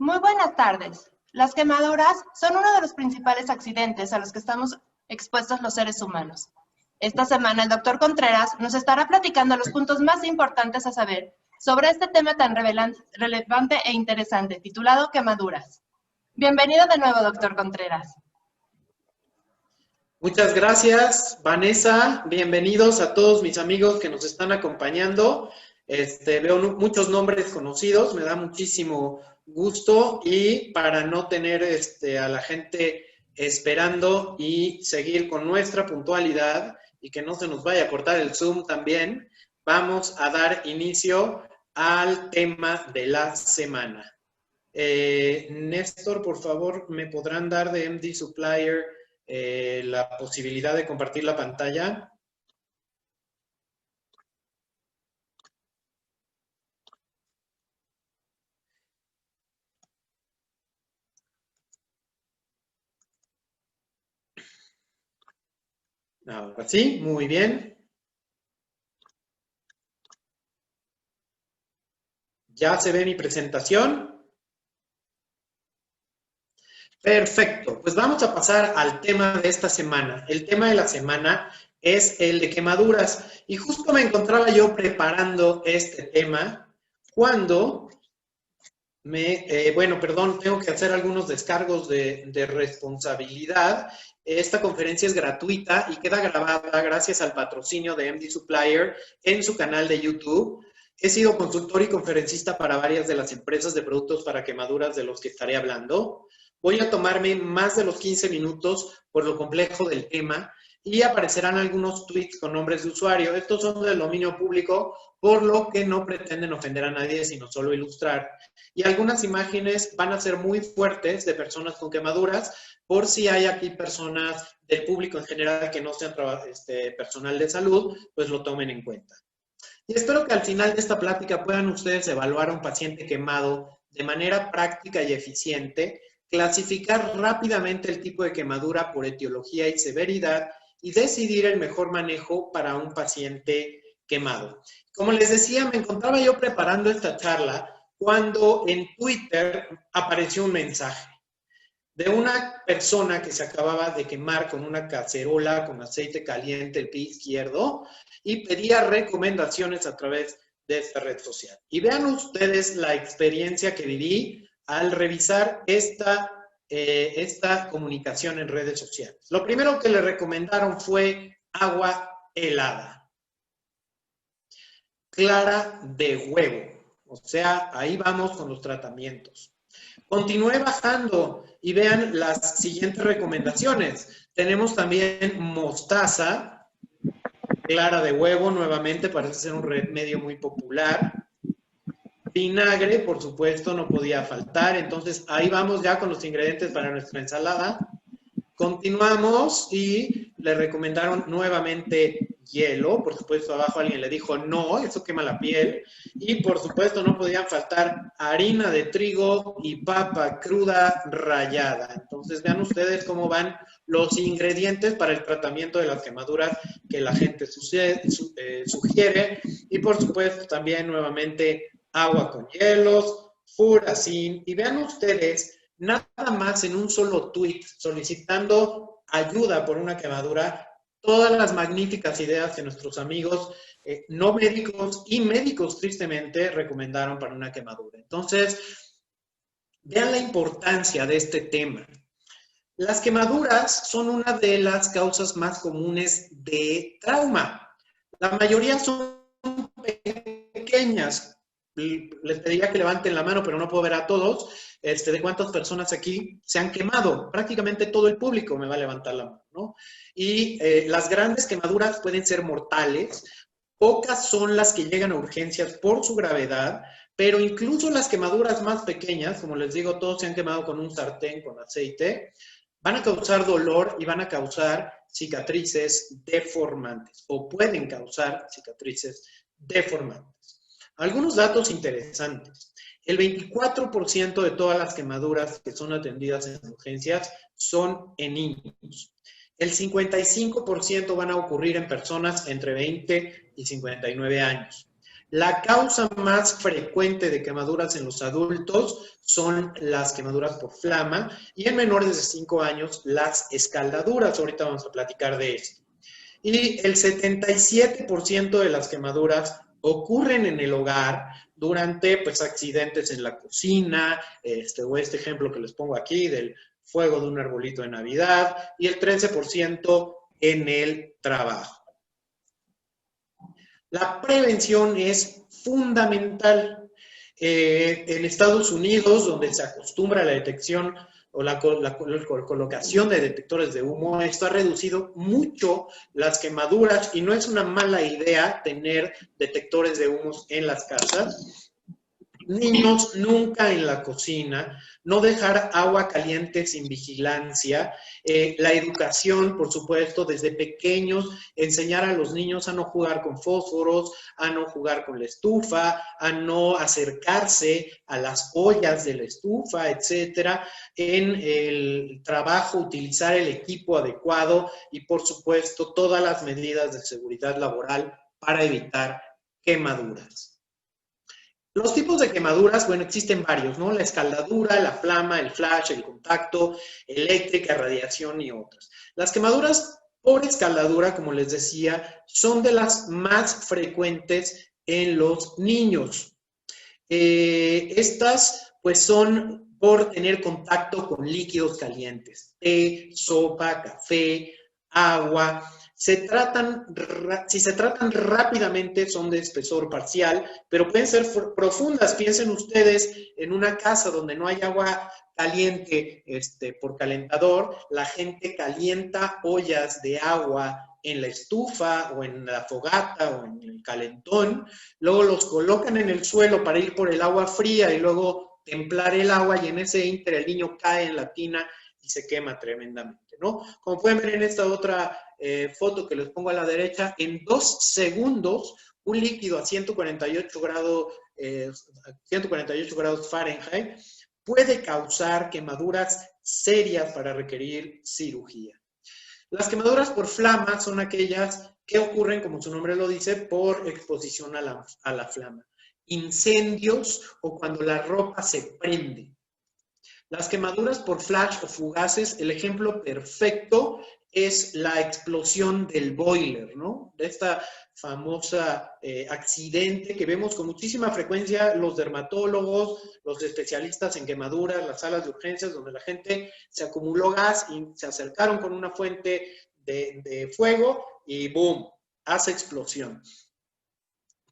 Muy buenas tardes. Las quemaduras son uno de los principales accidentes a los que estamos expuestos los seres humanos. Esta semana el doctor Contreras nos estará platicando los puntos más importantes a saber sobre este tema tan relevante e interesante, titulado quemaduras. Bienvenido de nuevo, doctor Contreras. Muchas gracias, Vanessa. Bienvenidos a todos mis amigos que nos están acompañando. Veo muchos nombres conocidos, me da muchísimo gusto, y para no tener a la gente esperando y seguir con nuestra puntualidad y que no se nos vaya a cortar el Zoom también, vamos a dar inicio al tema de la semana. Néstor, por favor, ¿me podrán dar de MD Supplier la posibilidad de compartir la pantalla? Ahora sí, muy bien. ¿Ya se ve mi presentación? Perfecto, pues vamos a pasar al tema de esta semana. El tema de la semana es el de quemaduras. Y justo me encontraba yo preparando este tema cuando tengo que hacer algunos descargos de responsabilidad. Esta conferencia es gratuita y queda grabada gracias al patrocinio de MD Supplier en su canal de YouTube. He sido consultor y conferencista para varias de las empresas de productos para quemaduras de los que estaré hablando. Voy a tomarme más de los 15 minutos por lo complejo del tema y aparecerán algunos tweets con nombres de usuario. Estos son del dominio público, por lo que no pretenden ofender a nadie, sino solo ilustrar. Y algunas imágenes van a ser muy fuertes de personas con quemaduras, por si hay aquí personas del público en general que no sean personal de salud, pues lo tomen en cuenta. Y espero que al final de esta plática puedan ustedes evaluar a un paciente quemado de manera práctica y eficiente, clasificar rápidamente el tipo de quemadura por etiología y severidad y decidir el mejor manejo para un paciente quemado. Como les decía, me encontraba yo preparando esta charla cuando en Twitter apareció un mensaje de una persona que se acababa de quemar con una cacerola con aceite caliente el pie izquierdo y pedía recomendaciones a través de esta red social. Y vean ustedes la experiencia que viví al revisar esta comunicación en redes sociales. Lo primero que le recomendaron fue agua helada, clara de huevo. O sea, ahí vamos con los tratamientos. Continué bajando y vean las siguientes recomendaciones. Tenemos también mostaza, clara de huevo, nuevamente parece ser un remedio muy popular. Vinagre, por supuesto, no podía faltar. Entonces, ahí vamos ya con los ingredientes para nuestra ensalada. Continuamos y le recomendaron nuevamente hielo. Por supuesto, abajo alguien le dijo, no, eso quema la piel. Y, por supuesto, no podían faltar harina de trigo y papa cruda rallada. Entonces, vean ustedes cómo van los ingredientes para el tratamiento de las quemaduras que la gente sugiere. Y, por supuesto, también nuevamente agua con hielos, furacin. Y vean ustedes, nada más en un solo tweet solicitando ayuda por una quemadura, todas las magníficas ideas que nuestros amigos no médicos y médicos tristemente recomendaron para una quemadura. Entonces, vean la importancia de este tema. Las quemaduras son una de las causas más comunes de trauma. La mayoría son pequeñas. Les pediría que levanten la mano, pero no puedo ver a todos, de cuántas personas aquí se han quemado. Prácticamente todo el público me va a levantar la mano, ¿no? Y las grandes quemaduras pueden ser mortales. Pocas son las que llegan a urgencias por su gravedad, pero incluso las quemaduras más pequeñas, como les digo, todos se han quemado con un sartén con aceite, van a causar dolor y van a causar cicatrices deformantes, o pueden causar cicatrices deformantes. Algunos datos interesantes. El 24% de todas las quemaduras que son atendidas en urgencias son en niños. El 55% van a ocurrir en personas entre 20 y 59 años. La causa más frecuente de quemaduras en los adultos son las quemaduras por flama y en menores de 5 años las escaldaduras. Ahorita vamos a platicar de esto. Y el 77% de las quemaduras ocurren en el hogar durante pues, accidentes en la cocina, o este ejemplo que les pongo aquí del fuego de un arbolito de Navidad, y el 13% en el trabajo. La prevención es fundamental. En Estados Unidos, donde se acostumbra a la detección o la colocación de detectores de humo, esto ha reducido mucho las quemaduras y no es una mala idea tener detectores de humos en las casas. Niños nunca en la cocina, no dejar agua caliente sin vigilancia, la educación, por supuesto, desde pequeños, enseñar a los niños a no jugar con fósforos, a no jugar con la estufa, a no acercarse a las ollas de la estufa, etcétera. En el trabajo, utilizar el equipo adecuado y, por supuesto, todas las medidas de seguridad laboral para evitar quemaduras. Los tipos de quemaduras, bueno, existen varios, ¿no? La escaldadura, la flama, el flash, el contacto, eléctrica, radiación y otras. Las quemaduras por escaldadura, como les decía, son de las más frecuentes en los niños. Estas, pues, son por tener contacto con líquidos calientes, té, sopa, café, agua. Si se tratan rápidamente, son de espesor parcial, pero pueden ser profundas. Piensen ustedes en una casa donde no hay agua caliente por calentador, la gente calienta ollas de agua en la estufa o en la fogata o en el calentón, luego los colocan en el suelo para ir por el agua fría y luego templar el agua y en ese ínter el niño cae en la tina y se quema tremendamente, ¿no? Como pueden ver en esta otra foto que les pongo a la derecha, en 2 segundos un líquido a 148 grados Fahrenheit puede causar quemaduras serias para requerir cirugía. Las quemaduras por flama son aquellas que ocurren, como su nombre lo dice, por exposición a la flama. Incendios o cuando la ropa se prende. Las quemaduras por flash o fugaces, el ejemplo perfecto es la explosión del boiler, ¿no? De esta famosa accidente que vemos con muchísima frecuencia los dermatólogos, los especialistas en quemaduras, las salas de urgencias, donde la gente se acumuló gas y se acercaron con una fuente de fuego y ¡boom! Hace explosión.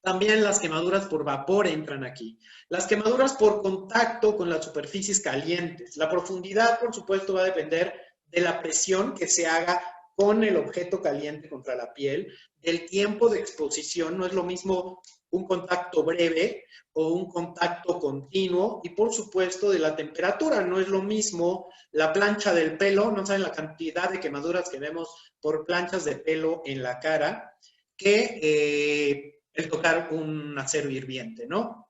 También las quemaduras por vapor entran aquí. Las quemaduras por contacto con las superficies calientes. La profundidad, por supuesto, va a depender de la presión que se haga con el objeto caliente contra la piel, del tiempo de exposición. No es lo mismo un contacto breve o un contacto continuo y, por supuesto, de la temperatura. No es lo mismo la plancha del pelo. No saben la cantidad de quemaduras que vemos por planchas de pelo en la cara que el tocar un acero hirviente, ¿no?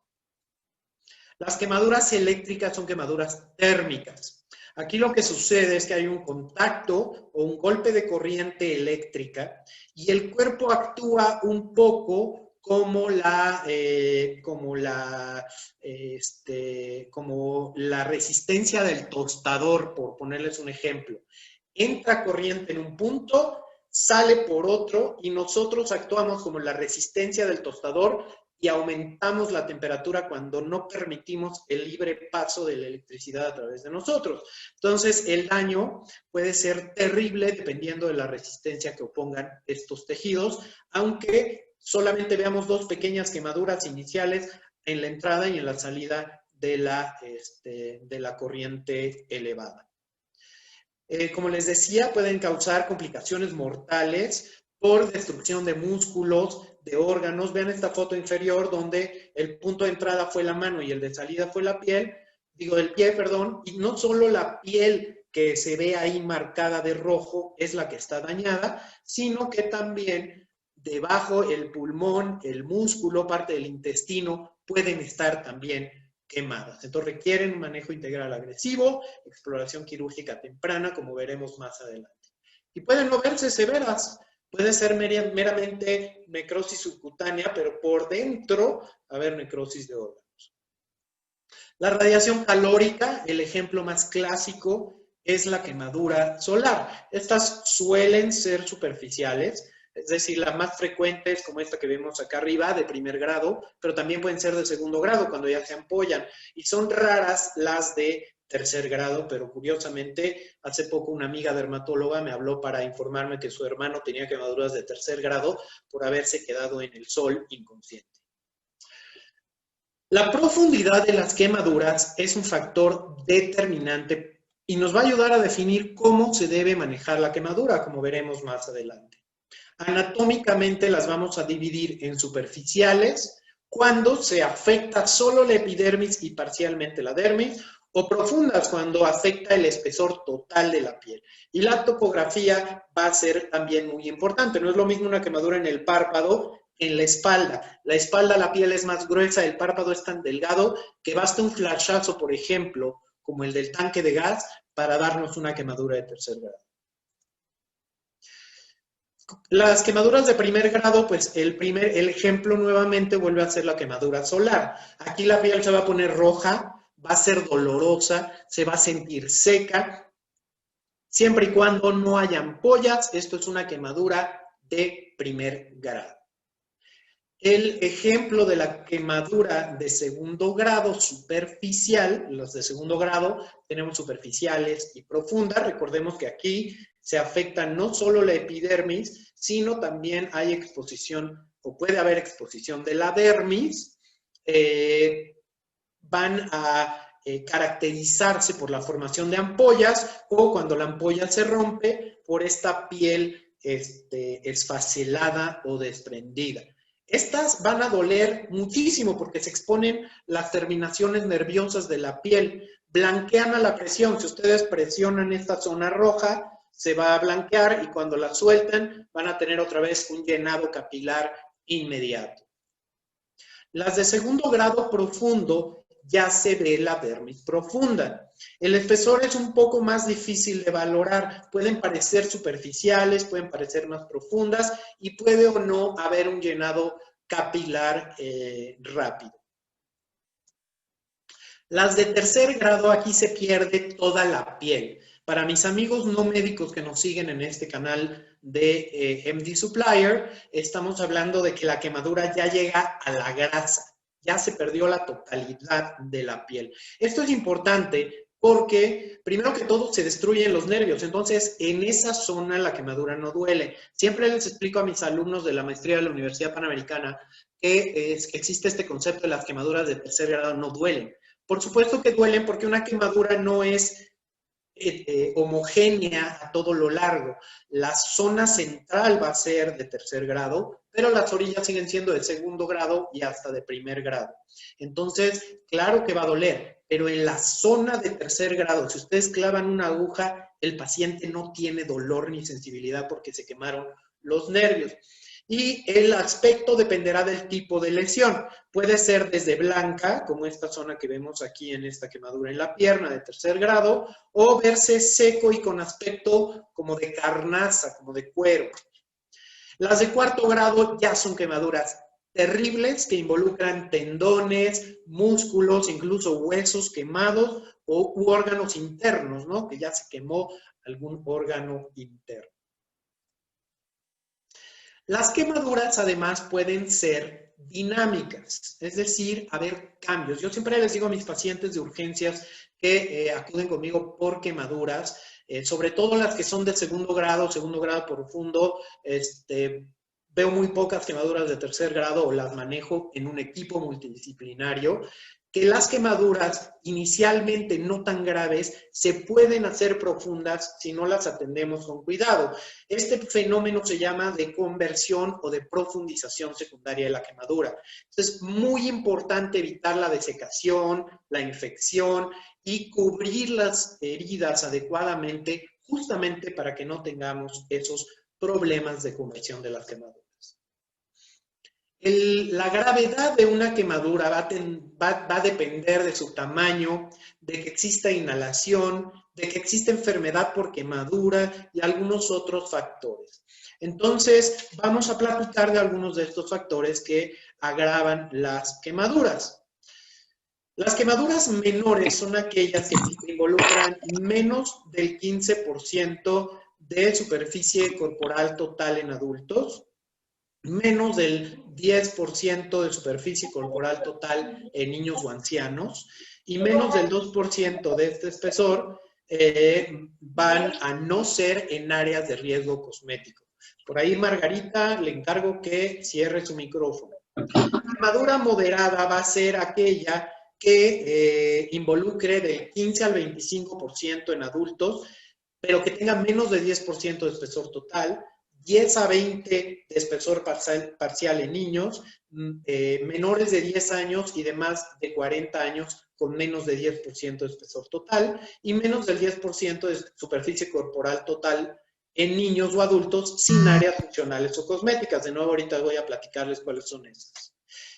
Las quemaduras eléctricas son quemaduras térmicas. Aquí lo que sucede es que hay un contacto o un golpe de corriente eléctrica y el cuerpo actúa un poco como la resistencia del tostador, por ponerles un ejemplo. Entra corriente en un punto, sale por otro y nosotros actuamos como la resistencia del tostador y aumentamos la temperatura cuando no permitimos el libre paso de la electricidad a través de nosotros. Entonces, el daño puede ser terrible dependiendo de la resistencia que opongan estos tejidos, aunque solamente veamos 2 pequeñas quemaduras iniciales en la entrada y en la salida de la corriente elevada. Como les decía, pueden causar complicaciones mortales por destrucción de músculos, de órganos. Vean esta foto inferior donde el punto de entrada fue la mano y el de salida fue el pie, perdón, y no solo la piel que se ve ahí marcada de rojo es la que está dañada, sino que también debajo el pulmón, el músculo, parte del intestino pueden estar también quemadas. Entonces requieren un manejo integral agresivo, exploración quirúrgica temprana, como veremos más adelante. Y pueden no verse severas. Puede ser meramente necrosis subcutánea, pero por dentro haber necrosis de órganos. La radiación calórica, el ejemplo más clásico, es la quemadura solar. Estas suelen ser superficiales, es decir, las más frecuentes, como esta que vemos acá arriba, de primer grado, pero también pueden ser de segundo grado cuando ya se ampollan. Y son raras las de tercer grado, pero curiosamente, hace poco una amiga dermatóloga me habló para informarme que su hermano tenía quemaduras de tercer grado por haberse quedado en el sol inconsciente. La profundidad de las quemaduras es un factor determinante y nos va a ayudar a definir cómo se debe manejar la quemadura, como veremos más adelante. Anatómicamente las vamos a dividir en superficiales, cuando se afecta solo la epidermis y parcialmente la dermis, o profundas, cuando afecta el espesor total de la piel. Y la topografía va a ser también muy importante. No es lo mismo una quemadura en el párpado en la espalda. La espalda, la piel es más gruesa, el párpado es tan delgado que basta un flashazo, por ejemplo, como el del tanque de gas, para darnos una quemadura de tercer grado. Las quemaduras de primer grado, pues el ejemplo nuevamente vuelve a ser la quemadura solar. Aquí la piel se va a poner roja, va a ser dolorosa, se va a sentir seca, siempre y cuando no haya ampollas. Esto es una quemadura de primer grado. El ejemplo de la quemadura de segundo grado superficial, los de segundo grado tenemos superficiales y profundas. Recordemos que aquí se afecta no solo la epidermis, sino también hay exposición, o puede haber exposición de la dermis. Van a caracterizarse por la formación de ampollas, o cuando la ampolla se rompe, por esta piel esfacelada o desprendida. Estas van a doler muchísimo porque se exponen las terminaciones nerviosas de la piel, blanquean a la presión. Si ustedes presionan esta zona roja, se va a blanquear, y cuando la sueltan van a tener otra vez un llenado capilar inmediato. Las de segundo grado profundo ya se ve la dermis profunda. El espesor es un poco más difícil de valorar. Pueden parecer superficiales, pueden parecer más profundas, y puede o no haber un llenado capilar rápido. Las de tercer grado, aquí se pierde toda la piel. Para mis amigos no médicos que nos siguen en este canal de MD Supplier, estamos hablando de que la quemadura ya llega a la grasa, ya se perdió la totalidad de la piel. Esto es importante porque, primero que todo, se destruyen los nervios. Entonces, en esa zona la quemadura no duele. Siempre les explico a mis alumnos de la maestría de la Universidad Panamericana que existe este concepto de las quemaduras de tercer grado no duelen. Por supuesto que duelen porque una quemadura no es homogénea a todo lo largo. La zona central va a ser de tercer grado, pero las orillas siguen siendo de segundo grado y hasta de primer grado. Entonces, claro que va a doler, pero en la zona de tercer grado, si ustedes clavan una aguja, el paciente no tiene dolor ni sensibilidad porque se quemaron los nervios. Y el aspecto dependerá del tipo de lesión. Puede ser desde blanca, como esta zona que vemos aquí en esta quemadura en la pierna de tercer grado, o verse seco y con aspecto como de carnaza, como de cuero. Las de cuarto grado ya son quemaduras terribles que involucran tendones, músculos, incluso huesos quemados u órganos internos, ¿no? Que ya se quemó algún órgano interno. Las quemaduras, además, pueden ser dinámicas, es decir, haber cambios. Yo siempre les digo a mis pacientes de urgencias que acuden conmigo por quemaduras, sobre todo las que son de segundo grado profundo. Veo muy pocas quemaduras de tercer grado o las manejo en un equipo multidisciplinario, que las quemaduras inicialmente no tan graves se pueden hacer profundas si no las atendemos con cuidado. Este fenómeno se llama de conversión o de profundización secundaria de la quemadura. Entonces, es muy importante evitar la desecación, la infección y cubrir las heridas adecuadamente, justamente para que no tengamos esos problemas de conversión de las quemaduras. La gravedad de una quemadura va a depender de su tamaño, de que exista inhalación, de que exista enfermedad por quemadura y algunos otros factores. Entonces, vamos a platicar de algunos de estos factores que agravan las quemaduras. Las quemaduras menores son aquellas que involucran menos del 15% de superficie corporal total en adultos, menos del 10% de superficie corporal total en niños o ancianos, y menos del 2% de este espesor van a no ser en áreas de riesgo cosmético. Por ahí, Margarita, le encargo que cierre su micrófono. Quemadura moderada va a ser aquella que involucre del 15 al 25% en adultos, pero que tenga menos de 10% de espesor total, 10 a 20 de espesor parcial en niños, menores de 10 años y de más de 40 años con menos de 10% de espesor total y menos del 10% de superficie corporal total en niños o adultos sin áreas funcionales o cosméticas. De nuevo, ahorita voy a platicarles cuáles son esas.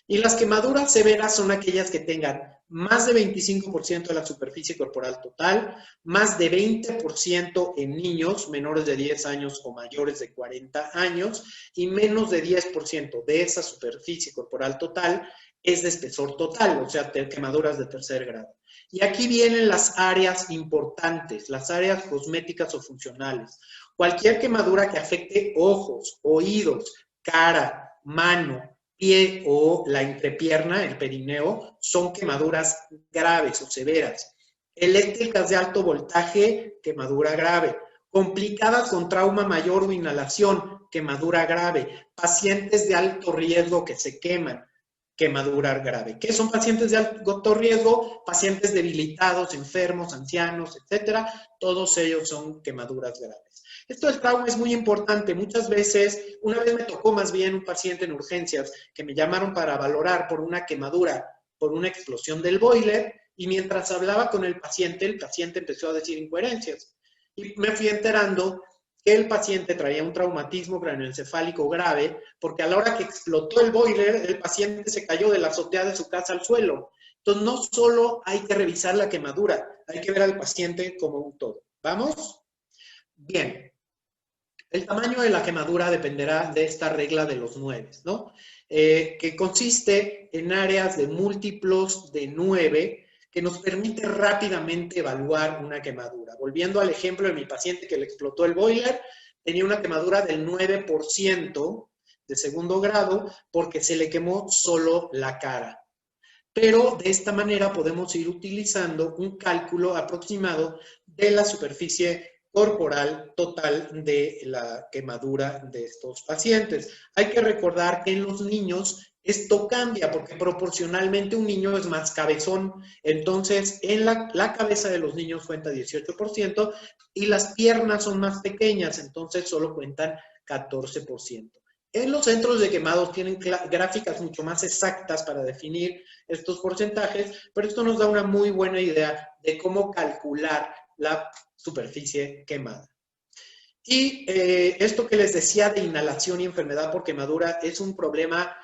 Y las quemaduras severas son aquellas que tengan más de 25% de la superficie corporal total, más de 20% en niños menores de 10 años o mayores de 40 años y menos de 10% de esa superficie corporal total es de espesor total, o sea, quemaduras de tercer grado. Y aquí vienen las áreas importantes, las áreas cosméticas o funcionales. Cualquier quemadura que afecte ojos, oídos, cara, mano, pie o la entrepierna, el perineo, son quemaduras graves o severas. Eléctricas de alto voltaje, quemadura grave. Complicadas con trauma mayor o inhalación, quemadura grave. Pacientes de alto riesgo que se queman, quemadura grave. ¿Qué son pacientes de alto riesgo? Pacientes debilitados, enfermos, ancianos, etcétera. Todos ellos son quemaduras graves. Esto del trauma es muy importante. Muchas veces, una vez me tocó más bien un paciente en urgencias que me llamaron para valorar por una quemadura, por una explosión del boiler, y mientras hablaba con el paciente empezó a decir incoherencias. Y me fui enterando que el paciente traía un traumatismo craneoencefálico grave, porque a la hora que explotó el boiler, el paciente se cayó de la azotea de su casa al suelo. Entonces, no solo hay que revisar la quemadura, hay que ver al paciente como un todo. ¿Vamos? Bien. El tamaño de la quemadura dependerá de esta regla de los 9, ¿no? Que consiste en áreas de múltiplos de 9 que nos permite rápidamente evaluar una quemadura. Volviendo al ejemplo de mi paciente que le explotó el boiler, tenía una quemadura del 9% de segundo grado porque se le quemó solo la cara. Pero de esta manera podemos ir utilizando un cálculo aproximado de la superficie corporal total de la quemadura de estos pacientes. Hay que recordar que en los niños esto cambia porque proporcionalmente un niño es más cabezón. Entonces, en la cabeza de los niños cuenta 18% y las piernas son más pequeñas, entonces solo cuentan 14%. En los centros de quemados tienen gráficas mucho más exactas para definir estos porcentajes, pero esto nos da una muy buena idea de cómo calcular la superficie quemada. Y esto que les decía de inhalación y enfermedad por quemadura es un problema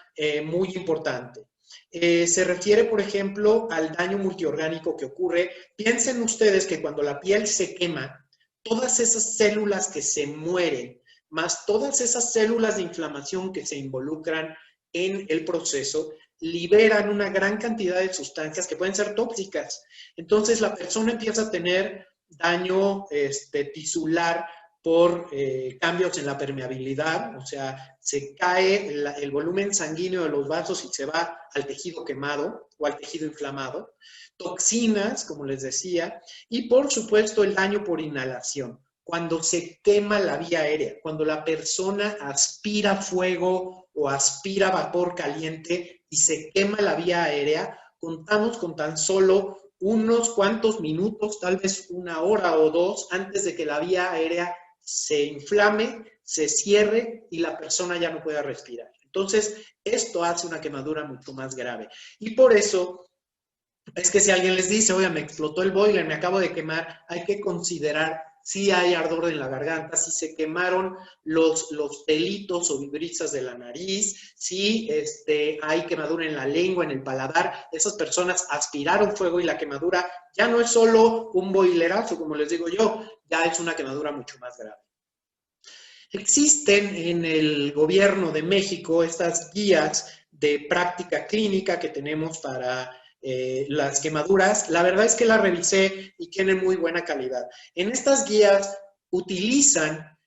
muy importante. Se refiere, por ejemplo, al daño multiorgánico que ocurre. Piensen ustedes que cuando la piel se quema, todas esas células que se mueren, más todas esas células de inflamación que se involucran en el proceso, liberan una gran cantidad de sustancias que pueden ser tóxicas. Entonces la persona empieza a tener daño tisular por cambios en la permeabilidad, o sea, se cae el volumen sanguíneo de los vasos y se va al tejido quemado o al tejido inflamado, toxinas, como les decía, y por supuesto el daño por inhalación. Cuando se quema la vía aérea, cuando la persona aspira fuego o aspira vapor caliente y se quema la vía aérea, contamos con tan solo unos cuantos minutos, tal vez 1 hora o 2, antes de que la vía aérea se inflame, se cierre y la persona ya no pueda respirar. Entonces, esto hace una quemadura mucho más grave. Y por eso es que si alguien les dice, oye, me explotó el boiler, me acabo de quemar, hay que considerar si hay ardor en la garganta, si se quemaron los pelitos o vibrisas de la nariz, si hay quemadura en la lengua, en el paladar. Esas personas aspiraron fuego y la quemadura ya no es solo un boilerazo, como les digo yo, ya es una quemadura mucho más grave. Existen en el gobierno de México estas guías de práctica clínica que tenemos para las quemaduras. La verdad es que las revisé y tienen muy buena calidad. En estas guías utilizan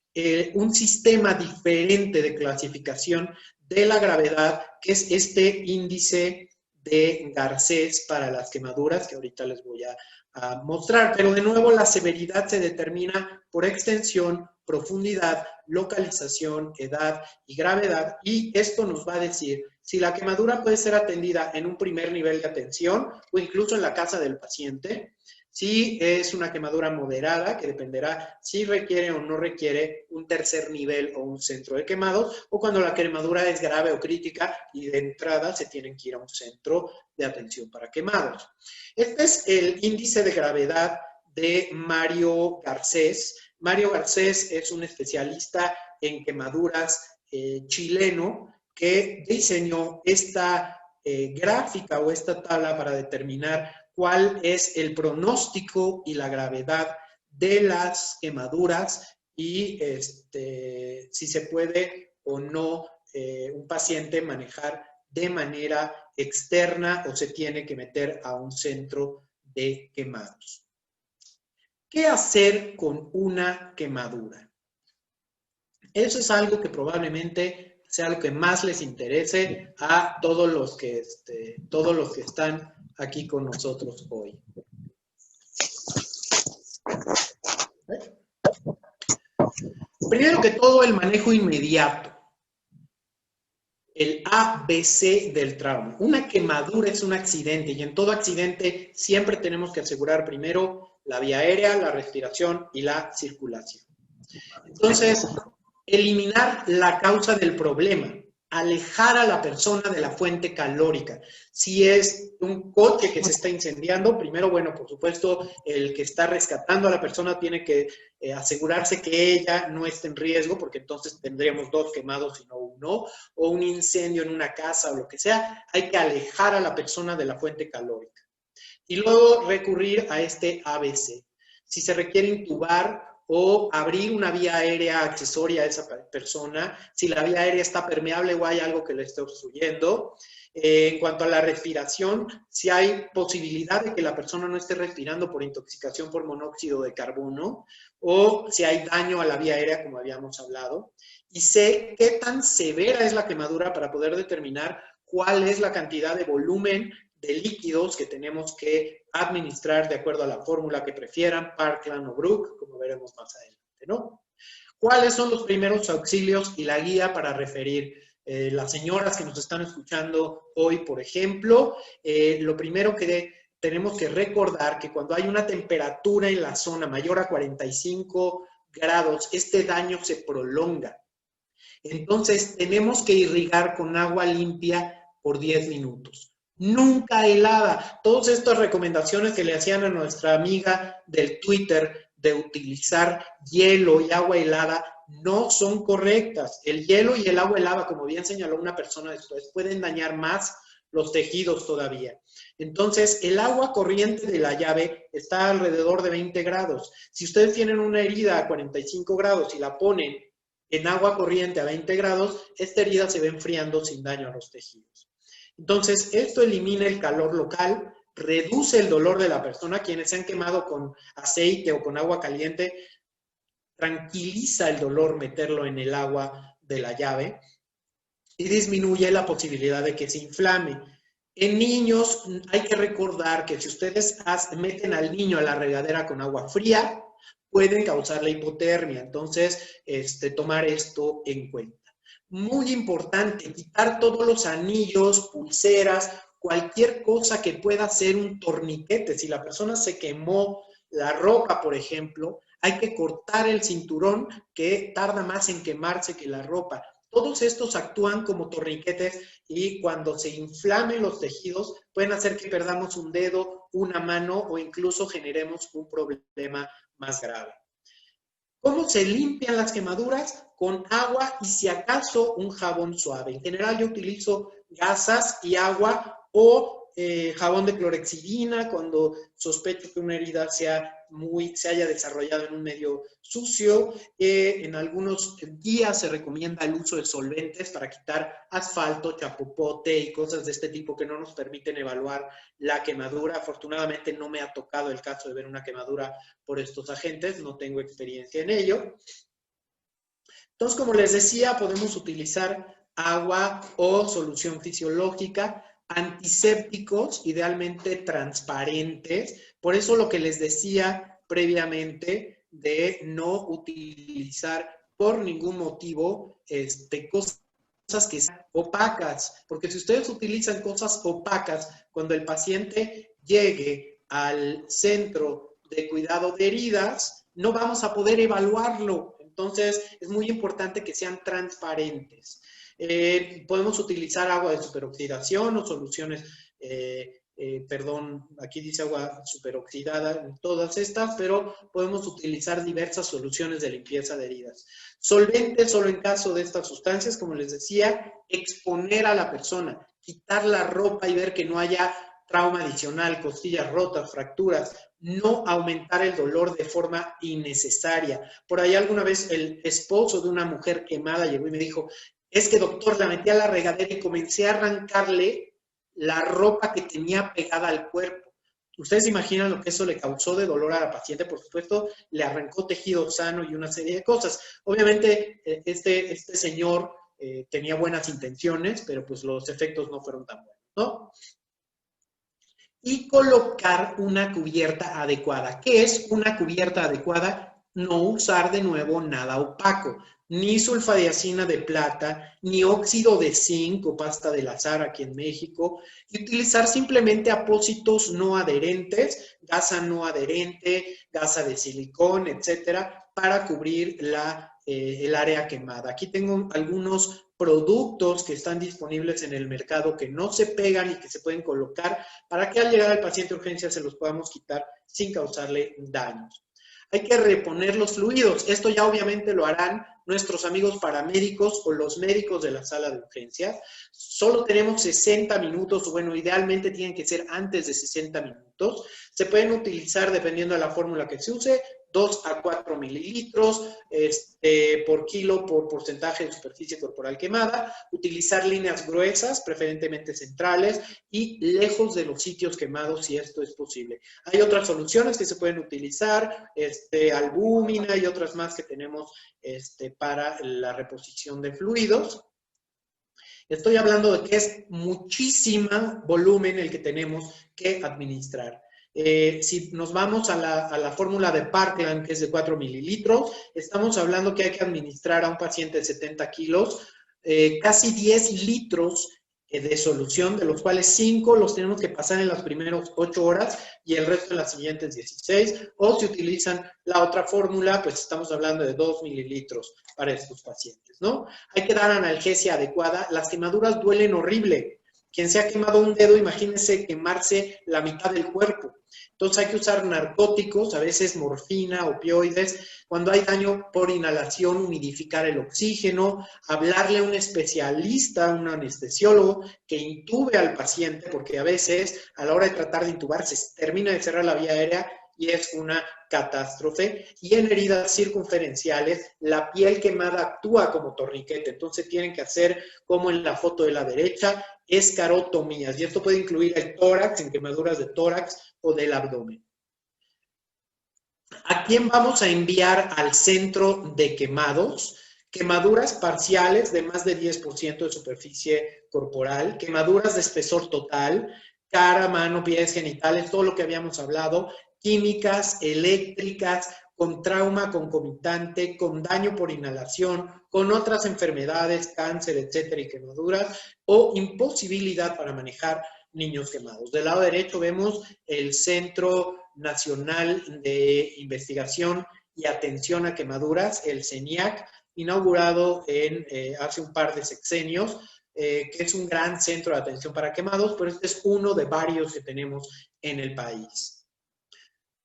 un sistema diferente de clasificación de la gravedad, que es este índice de Garcés para las quemaduras, que ahorita les voy a mostrar. Pero de nuevo, la severidad se determina por extensión, profundidad, localización, edad y gravedad, y esto nos va a decir si la quemadura puede ser atendida en un primer nivel de atención o incluso en la casa del paciente, si es una quemadura moderada, que dependerá si requiere o no requiere un tercer nivel o un centro de quemados, o cuando la quemadura es grave o crítica y de entrada se tienen que ir a un centro de atención para quemados. Este es el índice de gravedad de Mario Garcés. Mario Garcés es un especialista en quemaduras chileno que diseñó esta gráfica o esta tabla para determinar cuál es el pronóstico y la gravedad de las quemaduras y si se puede o no un paciente manejar de manera externa o se tiene que meter a un centro de quemados. ¿Qué hacer con una quemadura? Eso es algo que probablemente sea lo que más les interese a todos los que están aquí con nosotros hoy. Primero que todo, el manejo inmediato. El ABC del trauma. Una quemadura es un accidente y en todo accidente siempre tenemos que asegurar primero la vía aérea, la respiración y la circulación. Entonces, eliminar la causa del problema, alejar a la persona de la fuente calórica. Si es un coche que se está incendiando, primero, bueno, por supuesto, el que está rescatando a la persona tiene que asegurarse que ella no esté en riesgo, porque entonces tendríamos 2 quemados y no 1, o un incendio en una casa o lo que sea. Hay que alejar a la persona de la fuente calórica. Y luego recurrir a este ABC. Si se requiere intubar o abrir una vía aérea accesoria a esa persona, si la vía aérea está permeable o hay algo que le esté obstruyendo. En cuanto a la respiración, si hay posibilidad de que la persona no esté respirando por intoxicación por monóxido de carbono o si hay daño a la vía aérea, como habíamos hablado. Y sé qué tan severa es la quemadura para poder determinar cuál es la cantidad de volumen de líquidos que tenemos que administrar de acuerdo a la fórmula que prefieran, Parkland o Brook, como veremos más adelante, ¿no? ¿Cuáles son los primeros auxilios y la guía para referir? Las señoras que nos están escuchando hoy, por ejemplo, lo primero que tenemos que recordar que cuando hay una temperatura en la zona mayor a 45 grados, este daño se prolonga. Entonces, tenemos que irrigar con agua limpia por 10 minutos. Nunca helada. Todas estas recomendaciones que le hacían a nuestra amiga del Twitter de utilizar hielo y agua helada no son correctas. El hielo y el agua helada, como bien señaló una persona después, pueden dañar más los tejidos todavía. Entonces, el agua corriente de la llave está alrededor de 20 grados. Si ustedes tienen una herida a 45 grados y la ponen en agua corriente a 20 grados, esta herida se va enfriando sin daño a los tejidos. Entonces, esto elimina el calor local, reduce el dolor de la persona. Quienes se han quemado con aceite o con agua caliente, tranquiliza el dolor meterlo en el agua de la llave y disminuye la posibilidad de que se inflame. En niños hay que recordar que si ustedes meten al niño a la regadera con agua fría, pueden causar la hipotermia. Entonces, tomar esto en cuenta. Muy importante, quitar todos los anillos, pulseras, cualquier cosa que pueda ser un torniquete. Si la persona se quemó la ropa, por ejemplo, hay que cortar el cinturón que tarda más en quemarse que la ropa. Todos estos actúan como torniquetes y cuando se inflamen los tejidos pueden hacer que perdamos un dedo, una mano o incluso generemos un problema más grave. ¿Cómo se limpian las quemaduras? Con agua y si acaso un jabón suave. En general yo utilizo gasas y agua o jabón de clorexidina cuando sospecho que una herida se haya desarrollado en un medio sucio. En algunos días se recomienda el uso de solventes para quitar asfalto, chapopote y cosas de este tipo que no nos permiten evaluar la quemadura. Afortunadamente no me ha tocado el caso de ver una quemadura por estos agentes, no tengo experiencia en ello. Entonces, como les decía, podemos utilizar agua o solución fisiológica, antisépticos, idealmente transparentes. Por eso lo que les decía previamente de no utilizar por ningún motivo cosas que sean opacas, porque si ustedes utilizan cosas opacas, cuando el paciente llegue al centro de cuidado de heridas, no vamos a poder evaluarlo. Entonces, es muy importante que sean transparentes. Podemos utilizar agua de superoxidación o soluciones, aquí dice agua superoxidada en todas estas, pero podemos utilizar diversas soluciones de limpieza de heridas. Solventes solo en caso de estas sustancias, como les decía, exponer a la persona, quitar la ropa y ver que no haya trauma adicional, costillas rotas, fracturas, no aumentar el dolor de forma innecesaria. Por ahí alguna vez el esposo de una mujer quemada llegó y me dijo, es que doctor, la metí a la regadera y comencé a arrancarle la ropa que tenía pegada al cuerpo. Ustedes imaginan lo que eso le causó de dolor a la paciente. Por supuesto, le arrancó tejido sano y una serie de cosas. Obviamente, este señor tenía buenas intenciones, pero pues los efectos no fueron tan buenos, ¿no? Y colocar una cubierta adecuada. ¿Qué es una cubierta adecuada? No usar de nuevo nada opaco, ni sulfadiazina de plata, ni óxido de zinc o pasta de lazar aquí en México, y utilizar simplemente apósitos no adherentes, gasa no adherente, gasa de silicón, etcétera, para cubrir el área quemada. Aquí tengo algunos productos que están disponibles en el mercado que no se pegan y que se pueden colocar para que al llegar al paciente de urgencia se los podamos quitar sin causarle daños. Hay que reponer los fluidos. Esto ya obviamente lo harán nuestros amigos paramédicos o los médicos de la sala de urgencias. Solo tenemos 60 minutos, bueno, idealmente tienen que ser antes de 60 minutos. Se pueden utilizar, dependiendo de la fórmula que se use, 2 a 4 mililitros por kilo por porcentaje de superficie corporal quemada. Utilizar líneas gruesas, preferentemente centrales, y lejos de los sitios quemados si esto es posible. Hay otras soluciones que se pueden utilizar, albúmina y otras más que tenemos para la reposición de fluidos. Estoy hablando de que es muchísimo volumen el que tenemos que administrar. Si nos vamos a la fórmula de Parkland, que es de 4 mililitros, estamos hablando que hay que administrar a un paciente de 70 kilos casi 10 litros de solución, de los cuales 5 los tenemos que pasar en las primeras 8 horas y el resto en las siguientes 16. O si utilizan la otra fórmula, pues estamos hablando de 2 mililitros para estos pacientes, ¿no? Hay que dar analgesia adecuada. Las quemaduras duelen horrible. Quien se ha quemado un dedo, imagínense quemarse la mitad del cuerpo. Entonces hay que usar narcóticos, a veces morfina, opioides. Cuando hay daño por inhalación, humidificar el oxígeno, hablarle a un especialista, un anestesiólogo, que intube al paciente, porque a veces a la hora de tratar de intubar se termina de cerrar la vía aérea y es una catástrofe. Y en heridas circunferenciales, la piel quemada actúa como torniquete. Entonces tienen que hacer, como en la foto de la derecha, escarotomías. Y esto puede incluir el tórax, en quemaduras de tórax o del abdomen. ¿A quién vamos a enviar al centro de quemados? Quemaduras parciales de más de 10% de superficie corporal, quemaduras de espesor total, cara, mano, pies, genitales, todo lo que habíamos hablado, químicas, eléctricas, con trauma concomitante, con daño por inhalación, con otras enfermedades, cáncer, etcétera, y quemaduras, o imposibilidad para manejar niños quemados. Del lado derecho vemos el Centro Nacional de Investigación y Atención a Quemaduras, el CENIAC, inaugurado hace un par de sexenios, que es un gran centro de atención para quemados, pero este es uno de varios que tenemos en el país.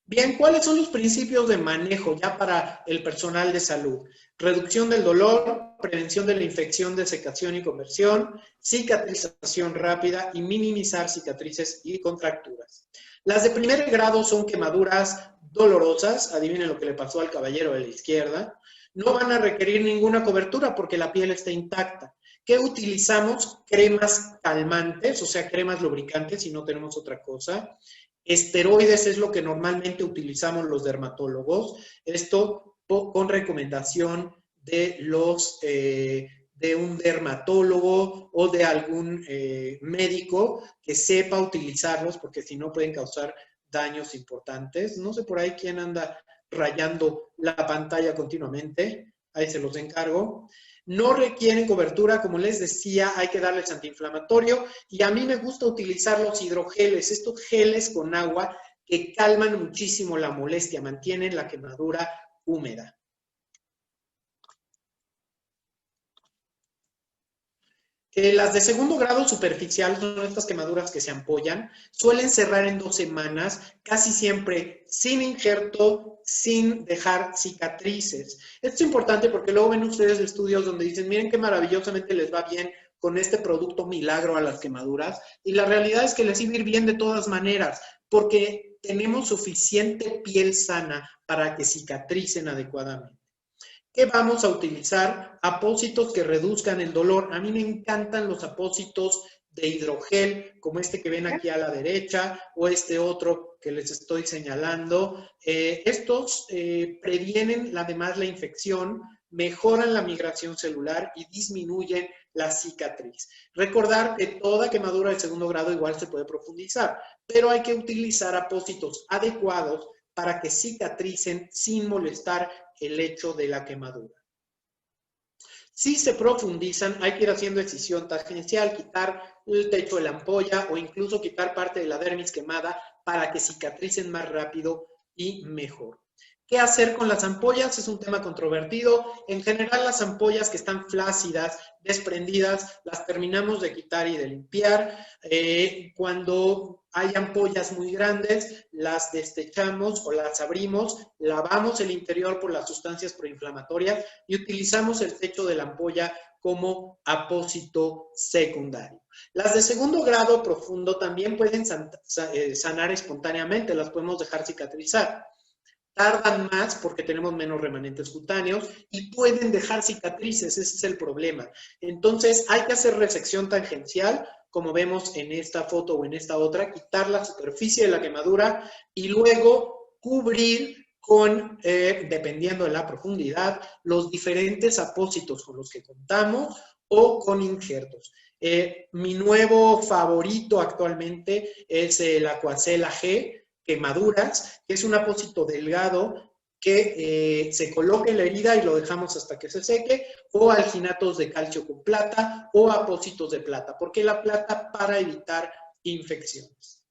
Bien, ¿cuáles son los principios de manejo ya para el personal de salud? Reducción del dolor, prevención de la infección, desecación y conversión, cicatrización rápida y minimizar cicatrices y contracturas. Las de primer grado son quemaduras dolorosas, adivinen lo que le pasó al caballero de la izquierda, no van a requerir ninguna cobertura porque la piel está intacta. ¿Qué utilizamos? Cremas calmantes, o sea, cremas lubricantes si no tenemos otra cosa. Esteroides es lo que normalmente utilizamos los dermatólogos. Esto con recomendación de de un dermatólogo o de algún médico que sepa utilizarlos, porque si no pueden causar daños importantes. No sé por ahí quién anda rayando la pantalla continuamente. Ahí se los encargo. No requieren cobertura, como les decía, hay que darles antiinflamatorio y a mí me gusta utilizar los hidrogeles, estos geles con agua que calman muchísimo la molestia, mantienen la quemadura húmeda. Las de segundo grado superficial son estas quemaduras que se ampollan, suelen cerrar en 2 semanas, casi siempre sin injerto, sin dejar cicatrices. Esto es importante porque luego ven ustedes estudios donde dicen, miren qué maravillosamente les va bien con este producto milagro a las quemaduras, y la realidad es que les iba a ir bien de todas maneras, porque tenemos suficiente piel sana para que cicatricen adecuadamente. ¿Qué vamos a utilizar? Apósitos que reduzcan el dolor. A mí me encantan los apósitos de hidrogel, como este que ven aquí a la derecha, o este otro que les estoy señalando. Estos previenen además la infección, mejoran la migración celular y disminuyen la cicatriz. Recordar que toda quemadura de segundo grado igual se puede profundizar, pero hay que utilizar apósitos adecuados para que cicatricen sin molestar el hecho de la quemadura. Si se profundizan, hay que ir haciendo excisión tangencial, quitar el techo de la ampolla o incluso quitar parte de la dermis quemada para que cicatricen más rápido y mejor. ¿Qué hacer con las ampollas? Es un tema controvertido. En general, las ampollas que están flácidas, desprendidas, las terminamos de quitar y de limpiar. Cuando hay ampollas muy grandes, las destechamos o las abrimos, lavamos el interior por las sustancias proinflamatorias y utilizamos el techo de la ampolla como apósito secundario. Las de segundo grado profundo también pueden sanar espontáneamente, las podemos dejar cicatrizar. Tardan más porque tenemos menos remanentes cutáneos y pueden dejar cicatrices, ese es el problema. Entonces hay que hacer resección tangencial, como vemos en esta foto o en esta otra, quitar la superficie de la quemadura y luego cubrir con, dependiendo de la profundidad, los diferentes apósitos con los que contamos o con injertos. Mi nuevo favorito actualmente es el Aquacel G, quemaduras, que es un apósito delgado que se coloca en la herida y lo dejamos hasta que se seque, o alginatos de calcio con plata o apósitos de plata. ¿Por qué la plata? Para evitar infecciones.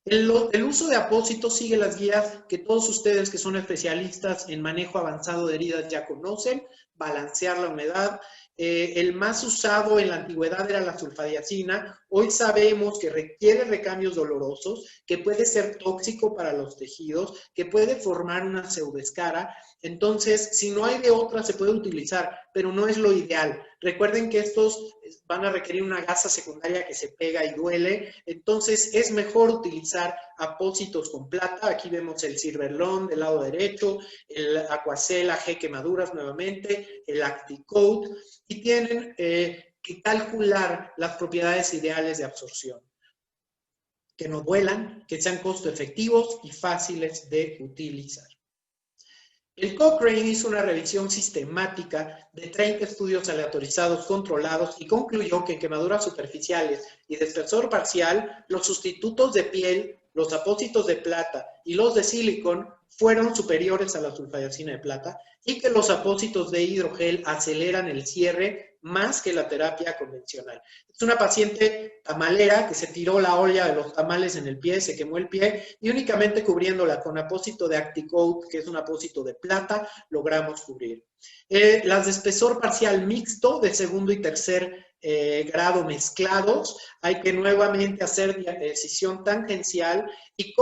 El uso de apósitos sigue las guías que todos ustedes que son especialistas en manejo avanzado de heridas ya conocen, balancear la humedad. El más usado en la antigüedad era la sulfadiazina. Hoy sabemos que requiere recambios dolorosos, que puede ser tóxico para los tejidos, que puede formar una pseudoescara. Entonces, si no hay de otra, se puede utilizar, pero no es lo ideal. Recuerden que estos van a requerir una gasa secundaria que se pega y duele. Entonces, es mejor utilizar apósitos con plata. Aquí vemos el Silverlon del lado derecho, el Aquacel G quemaduras nuevamente, el Acticoat, y tienen que calcular las propiedades ideales de absorción. Que no duelan, que sean costo efectivos y fáciles de utilizar. El Cochrane hizo una revisión sistemática de 30 estudios aleatorizados controlados y concluyó que en quemaduras superficiales y de espesor parcial, los sustitutos de piel, los apósitos de plata y los de silicón fueron superiores a la sulfadiazina de plata y que los apósitos de hidrogel aceleran el cierre más que la terapia convencional. Es una paciente tamalera que se tiró la olla de los tamales en el pie, se quemó el pie y únicamente cubriéndola con apósito de Acticoat, que es un apósito de plata, logramos cubrir. Las de espesor parcial mixto, de segundo y tercer grado mezclados, hay que nuevamente hacer excisión tangencial y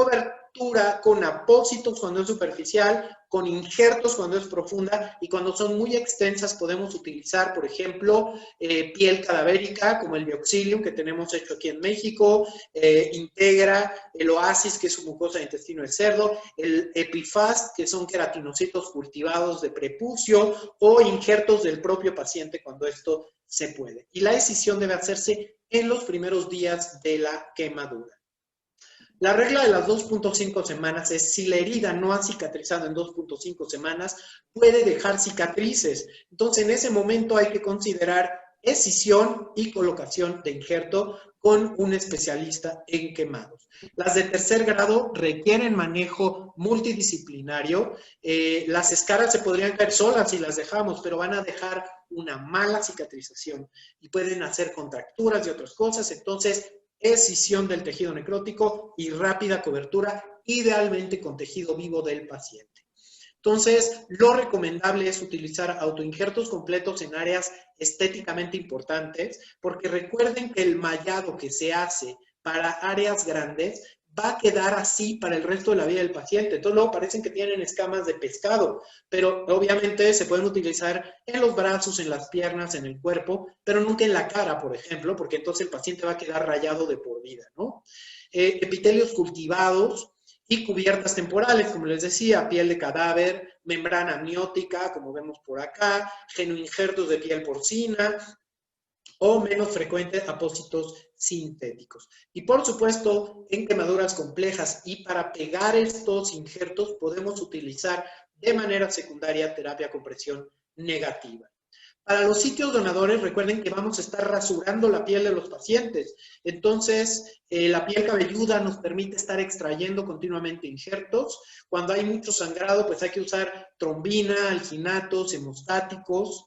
fractura con apósitos cuando es superficial, con injertos cuando es profunda, y cuando son muy extensas podemos utilizar, por ejemplo, piel cadavérica, como el Bioxilium que tenemos hecho aquí en México, Integra, el Oasis, que es su mucosa de intestino de cerdo, el Epifast, que son queratinocitos cultivados de prepucio, o injertos del propio paciente cuando esto se puede. Y la escisión debe hacerse en los primeros días de la quemadura. La regla de las 2.5 semanas es si la herida no ha cicatrizado en 2.5 semanas, puede dejar cicatrices. Entonces, en ese momento hay que considerar escisión y colocación de injerto con un especialista en quemados. Las de tercer grado requieren manejo multidisciplinario. Las escaras se podrían caer solas si las dejamos, pero van a dejar una mala cicatrización y pueden hacer contracturas y otras cosas. Entonces, escisión del tejido necrótico y rápida cobertura, idealmente con tejido vivo del paciente. Entonces, lo recomendable es utilizar autoinjertos completos en áreas estéticamente importantes, porque recuerden que el mallado que se hace para áreas grandes va a quedar así para el resto de la vida del paciente. Entonces, luego parecen que tienen escamas de pescado, pero obviamente se pueden utilizar en los brazos, en las piernas, en el cuerpo, pero nunca en la cara, por ejemplo, porque entonces el paciente va a quedar rayado de por vida, ¿no? Epitelios cultivados y cubiertas temporales, como les decía, piel de cadáver, membrana amniótica, como vemos por acá, genoinjertos de piel porcina, o menos frecuente apósitos sintéticos. Y por supuesto, en quemaduras complejas y para pegar estos injertos podemos utilizar de manera secundaria terapia con presión negativa. Para los sitios donadores, recuerden que vamos a estar rasurando la piel de los pacientes. Entonces, la piel cabelluda nos permite estar extrayendo continuamente injertos. Cuando hay mucho sangrado, pues hay que usar trombina, alginatos, hemostáticos.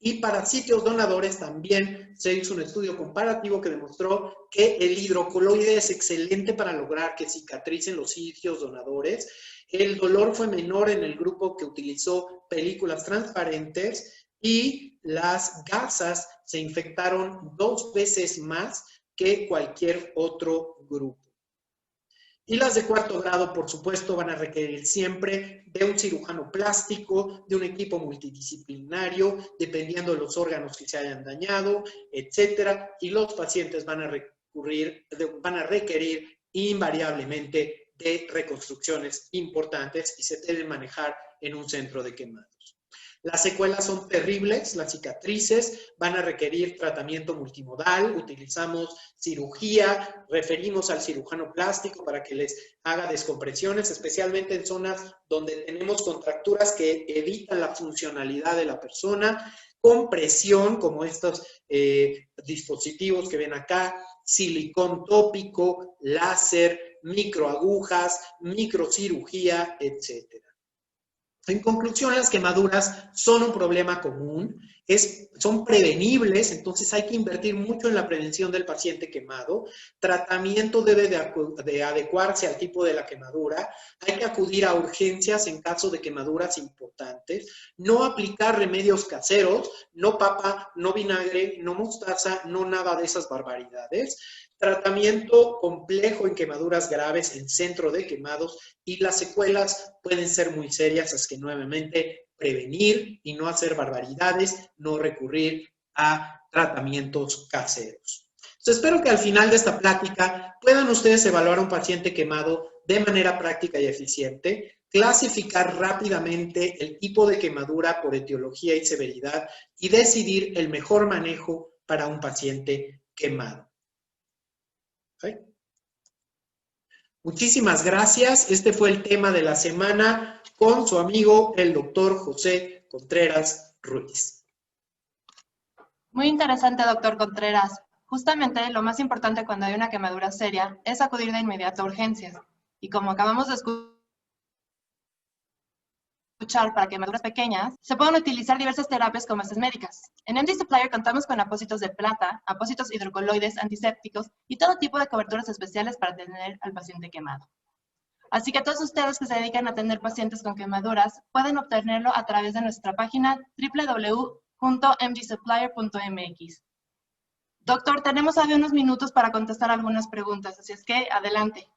Y para sitios donadores también se hizo un estudio comparativo que demostró que el hidrocoloide es excelente para lograr que cicatricen los sitios donadores. El dolor fue menor en el grupo que utilizó películas transparentes y las gasas se infectaron 2 veces más que cualquier otro grupo. Y las de cuarto grado, por supuesto, van a requerir siempre de un cirujano plástico, de un equipo multidisciplinario, dependiendo de los órganos que se hayan dañado, etcétera. Y los pacientes van a requerir invariablemente de reconstrucciones importantes y se deben manejar en un centro de quemados. Las secuelas son terribles, las cicatrices van a requerir tratamiento multimodal, utilizamos cirugía, referimos al cirujano plástico para que les haga descompresiones, especialmente en zonas donde tenemos contracturas que evitan la funcionalidad de la persona, compresión, como estos dispositivos que ven acá, silicón tópico, láser, microagujas, microcirugía, etcétera. En conclusión, las quemaduras son un problema común, son prevenibles, entonces hay que invertir mucho en la prevención del paciente quemado. Tratamiento debe de adecuarse al tipo de la quemadura. Hay que acudir a urgencias en caso de quemaduras importantes. No aplicar remedios caseros, no papa, no vinagre, no mostaza, no nada de esas barbaridades. Tratamiento complejo en quemaduras graves en centro de quemados y las secuelas pueden ser muy serias, así que nuevamente prevenir y no hacer barbaridades, no recurrir a tratamientos caseros. Entonces, espero que al final de esta plática puedan ustedes evaluar a un paciente quemado de manera práctica y eficiente, clasificar rápidamente el tipo de quemadura por etiología y severidad y decidir el mejor manejo para un paciente quemado. ¿Okay? Muchísimas gracias. Este fue el tema de la semana con su amigo, el doctor José Contreras Ruiz. Muy interesante, doctor Contreras. Justamente lo más importante cuando hay una quemadura seria es acudir de inmediato a urgencias. Y como acabamos de escuchar, para quemaduras pequeñas, se pueden utilizar diversas terapias como estas médicas. En MD Supplier contamos con apósitos de plata, apósitos hidrocoloides, antisépticos y todo tipo de coberturas especiales para atender al paciente quemado. Así que todos ustedes que se dedican a atender pacientes con quemaduras pueden obtenerlo a través de nuestra página www.mdsupplier.mx. Doctor, tenemos ahí unos minutos para contestar algunas preguntas, así es que adelante.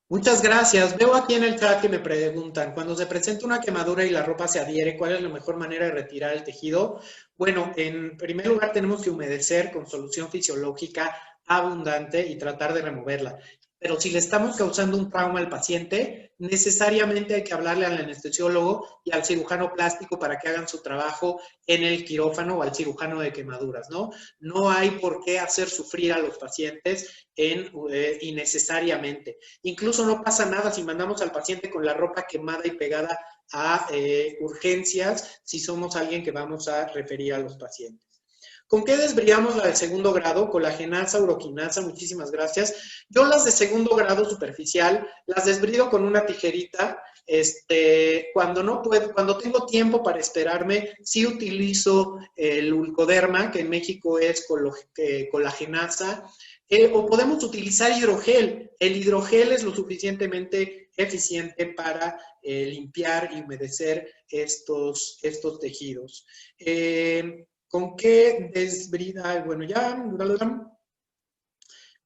Muchas gracias. Veo aquí en el chat que me preguntan, cuando se presenta una quemadura y la ropa se adhiere, ¿cuál es la mejor manera de retirar el tejido? Bueno, en primer lugar tenemos que humedecer con solución fisiológica abundante y tratar de removerla. Pero si le estamos causando un trauma al paciente, necesariamente hay que hablarle al anestesiólogo y al cirujano plástico para que hagan su trabajo en el quirófano o al cirujano de quemaduras, ¿no? No hay por qué hacer sufrir a los pacientes innecesariamente. Incluso no pasa nada si mandamos al paciente con la ropa quemada y pegada a urgencias, si somos alguien que vamos a referir a los pacientes. ¿Con qué desbridamos la de segundo grado? Colagenasa, uroquinasa, muchísimas gracias. Yo las de segundo grado superficial las desbrido con una tijerita. Cuando no puedo, cuando tengo tiempo para esperarme, sí utilizo el Ulcoderma, que en México es colagenasa, o podemos utilizar hidrogel. El hidrogel es lo suficientemente eficiente para limpiar y humedecer estos tejidos. ¿Con qué desbrida? Bueno, ya.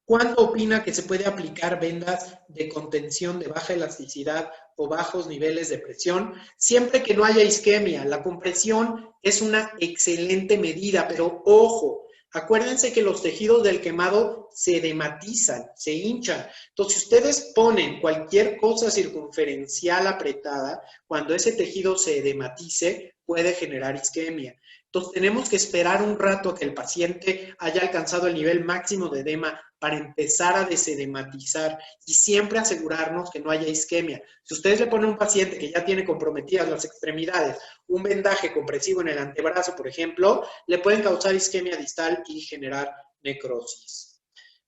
¿Cuándo opina que se puede aplicar vendas de contención de baja elasticidad o bajos niveles de presión? Siempre que no haya isquemia. La compresión es una excelente medida, pero ojo, acuérdense que los tejidos del quemado se edematizan, se hinchan. Entonces, si ustedes ponen cualquier cosa circunferencial apretada, cuando ese tejido se edematice, puede generar isquemia. Entonces, tenemos que esperar un rato a que el paciente haya alcanzado el nivel máximo de edema para empezar a desedematizar y siempre asegurarnos que no haya isquemia. Si ustedes le ponen a un paciente que ya tiene comprometidas las extremidades, un vendaje compresivo en el antebrazo, por ejemplo, le pueden causar isquemia distal y generar necrosis.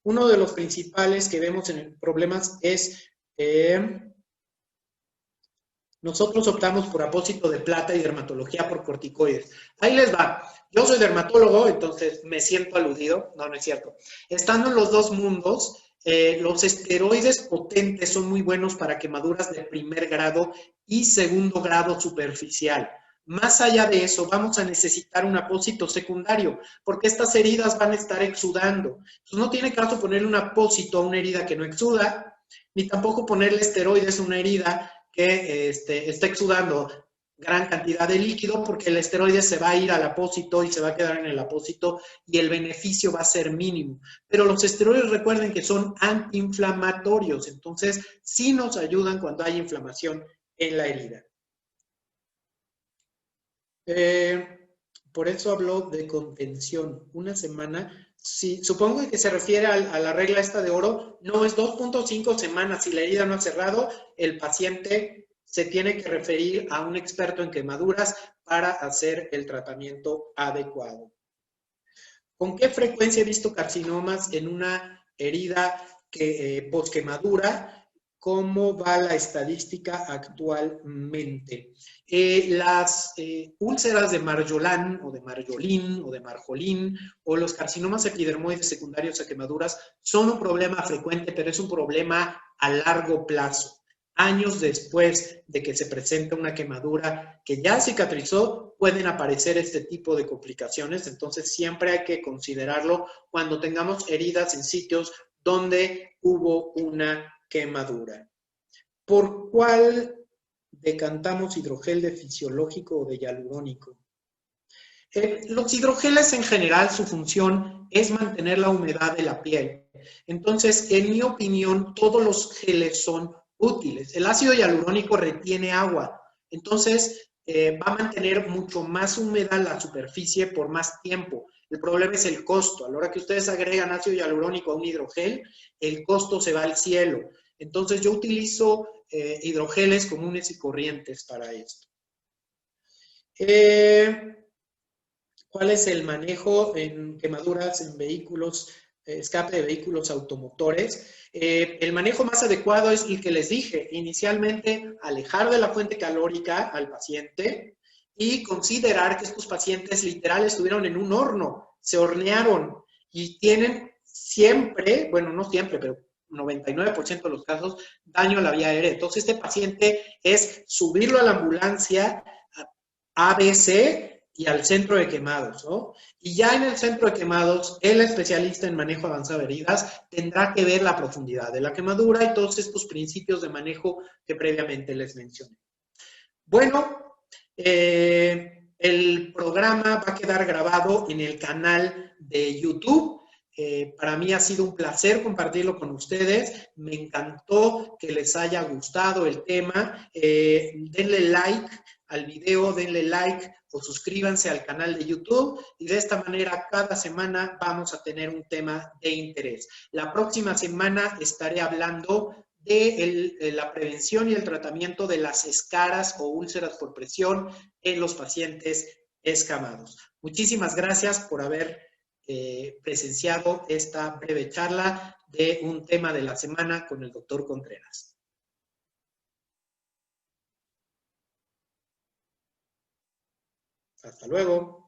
Uno de los principales que vemos en problemas es... nosotros optamos por apósito de plata y dermatología por corticoides. Ahí les va. Yo soy dermatólogo, entonces me siento aludido. No, no es cierto. Estando en los dos mundos, los esteroides potentes son muy buenos para quemaduras de primer grado y segundo grado superficial. Más allá de eso, vamos a necesitar un apósito secundario, porque estas heridas van a estar exudando. Entonces, no tiene caso ponerle un apósito a una herida que no exuda, ni tampoco ponerle esteroides a una herida que está exudando gran cantidad de líquido, porque el esteroide se va a ir al apósito y se va a quedar en el apósito y el beneficio va a ser mínimo. Pero los esteroides, recuerden que son antiinflamatorios, entonces sí nos ayudan cuando hay inflamación en la herida. Por eso habló de contención. Una semana, sí, supongo que se refiere a la regla esta de oro, no es 2.5 semanas. Si la herida no ha cerrado, el paciente se tiene que referir a un experto en quemaduras para hacer el tratamiento adecuado. ¿Con qué frecuencia he visto carcinomas en una herida posquemadura? ¿Cómo va la estadística actualmente? Las úlceras de Marjolán o de Marjolín o de Marjolín o los carcinomas epidermoides secundarios a quemaduras son un problema frecuente, pero es un problema a largo plazo. Años después de que se presenta una quemadura que ya cicatrizó, pueden aparecer este tipo de complicaciones. Entonces, siempre hay que considerarlo cuando tengamos heridas en sitios donde hubo una quemadura. ¿Por cuál decantamos hidrogel de fisiológico o de hialurónico? Los hidrogeles en general, su función es mantener la humedad de la piel. Entonces, en mi opinión, todos los geles son útiles. El ácido hialurónico retiene agua. Entonces, va a mantener mucho más húmeda la superficie por más tiempo. El problema es el costo. A la hora que ustedes agregan ácido hialurónico a un hidrogel, el costo se va al cielo. Entonces, yo utilizo hidrogeles comunes y corrientes para esto. ¿Cuál es el manejo en quemaduras en vehículos, escape de vehículos automotores? El manejo más adecuado es el que les dije. Inicialmente, alejar de la fuente calórica al paciente y considerar que estos pacientes literal estuvieron en un horno, se hornearon y tienen siempre, bueno, no siempre, pero 99% de los casos, daño a la vía aérea. Entonces, este paciente es subirlo a la ambulancia ABC y al centro de quemados, ¿no? Y ya en el centro de quemados, el especialista en manejo avanzado de heridas tendrá que ver la profundidad de la quemadura y todos estos principios de manejo que previamente les mencioné. Bueno, el programa va a quedar grabado en el canal de YouTube. Para mí ha sido un placer compartirlo con ustedes. Me encantó que les haya gustado el tema. Denle like al video, denle like o suscríbanse al canal de YouTube y de esta manera cada semana vamos a tener un tema de interés. La próxima semana estaré hablando de la prevención y el tratamiento de las escaras o úlceras por presión en los pacientes escamados. Muchísimas gracias por haber presenciado esta breve charla de un tema de la semana con el doctor Contreras. Hasta luego.